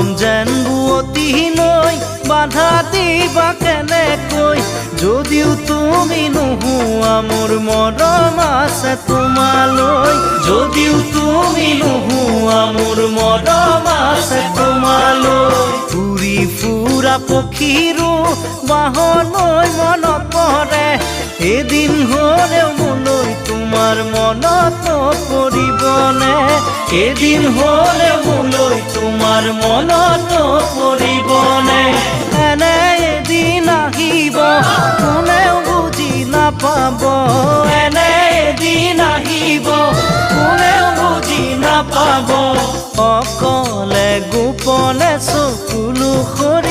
মৰম যেন বুৱতী নৈ বাধা দিবা কেনেকৈ যদিও তুমি নোহোৱা মোৰ মৰম আছে তোমালৈ যদিও তুমি নোহোৱা মোৰ মৰম আছে তোমালৈ উৰি ফুৰা পক্ষীৰো বাহলৈ মনত পৰে এদিন হ'লেও মোলৈ তোমাৰ মনত পৰিবনে এদিন হ'লেও মোলৈ তোমাৰ মনত পৰিবনে এনে এদিন আহিব কোনেও বুজি নাপাব এনে এদিন আহিব কোনেও বুজি নাপাব অকলে গোপনে চকুলো সৰি